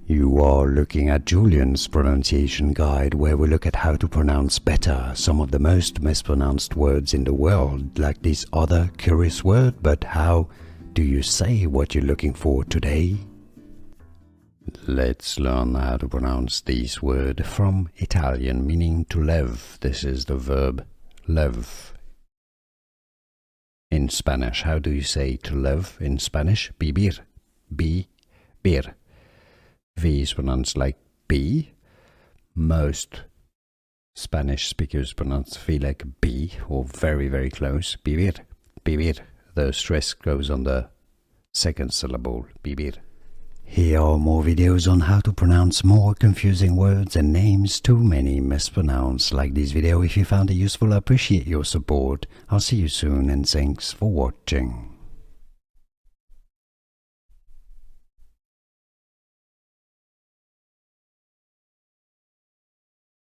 You are looking at Julian's pronunciation guide, where we look at how to pronounce better some of the most mispronounced words in the world, like this other curious word. But how do you say what you're looking for today? Let's learn how to pronounce this word from Italian, meaning to live. This is the verb live. In Spanish, how do you say to live in Spanish? Vivir. Vivir. V is pronounced like B. Most Spanish speakers pronounce V like B, or very, very close. Vivir. Vivir. The stress goes on the second syllable. Vivir. Here are more videos on how to pronounce more confusing words and names too many mispronounced. Like this video if you found it useful. I appreciate your support. I'll see you soon and thanks for watching.